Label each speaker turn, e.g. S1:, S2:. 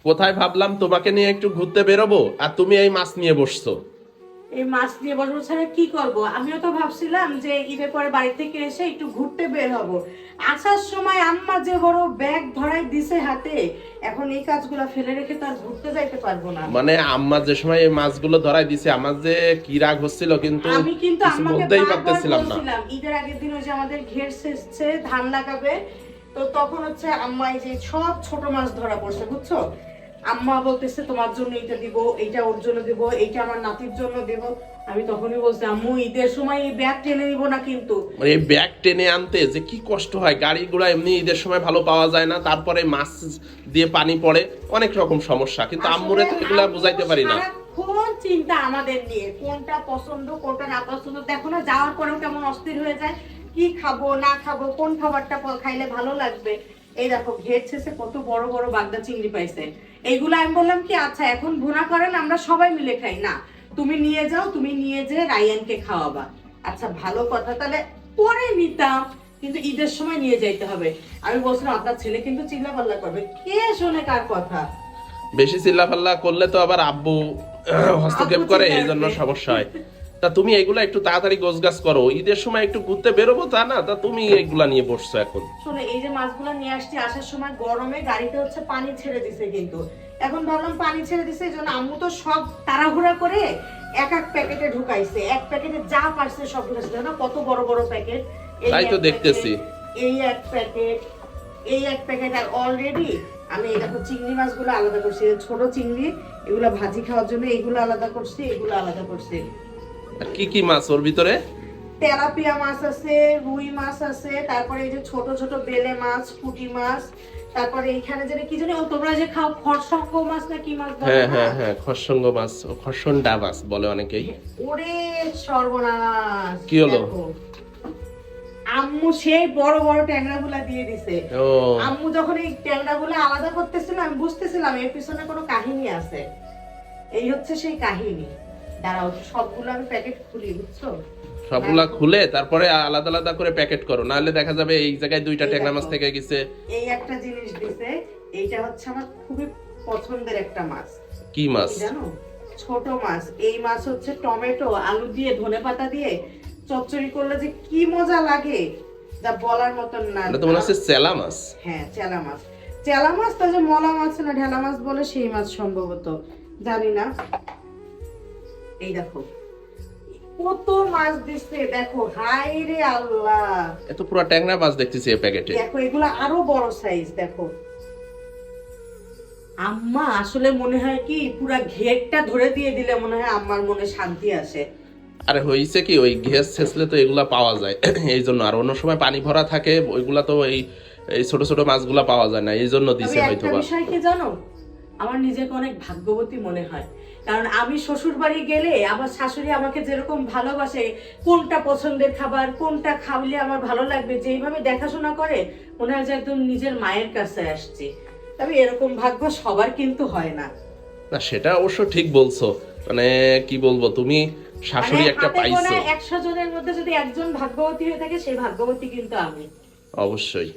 S1: কোথায় ভাবলাম তোমাকে নিয়ে একটু ঘুরতে বেরোবো, আর তুমি এই মাছ নিয়ে বসছো।
S2: এই মাছ নিয়ে বসবো ছাড়া কি করব? আমিও তো ভাবছিলাম যে ঈদের পরে বাড়ি থেকে এসে একটু ঘুরতে বের হব। আসার সময় আম্মা যে বড় ব্যাগ ধরাই দিছে হাতে, এখন এই কাজগুলো ফেলে রেখে তো আর ঘুরতে যাইতে পারবো না।
S1: মানে আম্মা যে সময় এই মাছগুলো ধরাই দিছে, আমার যে কি রাগ হচ্ছিল, কিন্তু
S2: আমি কিন্তু
S1: কিছু
S2: আম্মাকে
S1: বলতেই
S2: বারবার
S1: পারতেছিলাম না।
S2: বলছিলাম, ঈদের আগের দিন ওই যে আমাদের ঘের শেষছে, ধান লাগাবে, তো তখন হচ্ছে আম্মা এই যে সব ছোট মাছ ধরা পড়ছে, বুঝছো? আম্মা বলতেছে তোমার জন্য এইটা দিব, এইটা ওর জন্য দিব, এইটা আমার নাতির জন্য দিব। আমি তখনই বলছি আম্মু ঈদের সময় এই ব্যাগ টেনে নিব না কিন্তু।
S1: মানে এই ব্যাগ টেনে আনতে যে কি কষ্ট হয়, গাড়ি ঘোড়া এমনি ঈদের সময় ভালো পাওয়া যায় না, তারপরে মাছ দিয়ে পানি পড়ে, অনেক রকম সমস্যা, কিন্তু আম্মুরে তো এগুলা বুঝাইতে পারি না।
S2: কোন চিন্তা আমাদের নিয়ে, কোনটা পছন্দ কোনটা না পছন্দ, দেখো না যাওয়ার পরেও কেমন অস্থির হয়ে যায়, কি খাবো না খাবো, কোন খাবারটা খাইলে ভালো লাগবে। এই দেখো ঘের শেষে কত বড় বড় বাগদা চিংড়ি পাইছে। এইগুলো আমি বললাম কি আচ্ছা এখন ভুনা করেন, আমরা সবাই মিলে খাই না, তুমি নিয়ে যাও, তুমি নিয়ে যেয়ে রায়ানকে খাওয়াবা। আচ্ছা ভালো কথা, তাহলে পরে নিতাম, কিন্তু ঈদের সময় নিয়ে যাইতে হবে। আমি বলছিলাম আপনার ছেলে কিন্তু চিল্লাপাল্লা করবে, কে শোনে কার কথা?
S1: বেশি চিল্লাফাল্লা করলে তো আবার আব্বু হস্তক্ষেপ করে, এই জন্য সমস্যা হয়। তা তুমি এগুলা একটু তাড়াতাড়ি গোছগাছ করো, ঈদের সময় একটু ঘুরতে বেরোবো তা না, তা তুমি এগুলা নিয়ে বসছো এখন।
S2: শোনো, এই যে মাছগুলো নিয়ে আসছি, আসার সময় গরমে গাড়িতে হচ্ছে পানি ছেড়ে দিছে, কিন্তু এখন ভাবলাম পানি ছেড়ে দিছে এই জন্য আম্মু তো সব তাড়াহুড়া করে এক এক প্যাকেটে ঢুকাইছে, এক প্যাকেটে যা পারছে সব ঢুকাইছে, না কত বড় বড় প্যাকেট।
S1: তাই তো দেখতেছি।
S2: এই এক প্যাকেট, এই এক প্যাকেট, আর অলরেডি আমি এই দেখো চিংড়ি মাছগুলো আলাদা করছি, ছোট চিংড়ি, এগুলো ভাজি খাওয়ার জন্য এগুলো আলাদা করছি, এগুলো আলাদা করছি।
S1: আর কি কি মাছ ওর ভিতরে?
S2: তেলাপিয়া মাছ আছে, রুই মাছ আছে, তারপরে এই যে ছোট ছোট বেলে মাছ, পুঁটি মাছ, তারপরে এইখানে যেটা কি জানি ও তোমরা যে খাও খরসঙ্গ মাছ না কি মাছ বলে
S1: হ্যাঁ
S2: না?
S1: হ্যাঁ হ্যাঁ, খরসঙ্গ মাছ, খরসন্ডা মাছ বলে অনেকেই।
S2: ওরে সর্বনাশ,
S1: কি হলো?
S2: দেখো, আম্মু সেই বড় বড় ট্যাংরাগুলা দিয়ে দিছে।
S1: ও
S2: আম্মু যখন এই ট্যাংরাগুলা আলাদা করতেছিল আমি বুঝতেছিলাম এর পিছনে কোনো কাহিনী আছে। এই হচ্ছে সেই কাহিনী। দাঁড়াও সবগুলো আমি প্যাকেট খুলি, বুঝছো?
S1: সবগুলা খুলে তারপরে আলাদা আলাদা করে প্যাকেট করো, নাহলে দেখা যাবে এই জায়গায় দুইটা ট্যাংরা মাছ থেকে গেছে।
S2: এই একটা জিনিস দিছে, এইটা হচ্ছে আমার খুবই পছন্দের একটা মাছ।
S1: কি মাছ
S2: জানো? ছোট মাছ। এই মাছ হচ্ছে টমেটো আলু দিয়ে ধনেপাতা দিয়ে চচ্চড়ি করলে যে কি মজা লাগে যা বলার মতন না।
S1: এটা তো মনে হচ্ছে চেলা মাছ।
S2: হ্যাঁ চেলা মাছ। চেলা মাছ তো যে মলা মাছ না ঢেলা মাছ বলে সেই মাছ সম্ভবত, জানি না। এই দেখো কত মাছ দিচ্ছে, দেখো হাই রে আল্লাহ,
S1: এত পুরো ট্যাংরা মাছ দেখতেছি এই প্যাকেটে।
S2: দেখো এগুলো আরো বড় সাইজ। দেখো আম্মা আসলে মনে হয় কি পুরা ঘেরটা ধরে দিয়ে দিলে মনে হয় আম্মার মনে শান্তি আসে।
S1: আরে হইছে কি, ওই গ্যাস ছেঁচলে তো এগুলা পাওয়া যায় এই জন্য, আর অন্য সময় পানি ভরা থাকে ওইগুলা তো এই এই ছোট ছোট মাছগুলা পাওয়া যায় না, এই জন্য
S2: তবে
S1: দিছে হয়তো
S2: একটা
S1: বা।
S2: বিষয় কি জানো, আমার নিজেকে অনেক ভাগ্যবতী মনে হয়, কারণ আমি শ্বশুর বাড়ি গেলে আমার শাশুড়ি আমাকে যেরকম ভালোবাসে, কোনটা পছন্দের খাবার কোনটা খাওয়ালে আমার ভালো লাগবে যেইভাবে দেখাশোনা করে, মনে হয় যে একদম নিজের মায়ের কাছে আসছে। তবে এরকম ভাগ্য সবার কিন্তু হয় না।
S1: না সেটা অবশ্য ঠিক বলছো, মানে কি বলবো, তুমি শাশুড়ি
S2: মানে
S1: একটা
S2: হাতে
S1: পাইছো।
S2: গোনা 100 জনের মধ্যে যদি একজন ভাগ্যবতী হয়ে থাকে সেই ভাগ্যবতী কিন্তু আমি।
S1: অবশ্যই।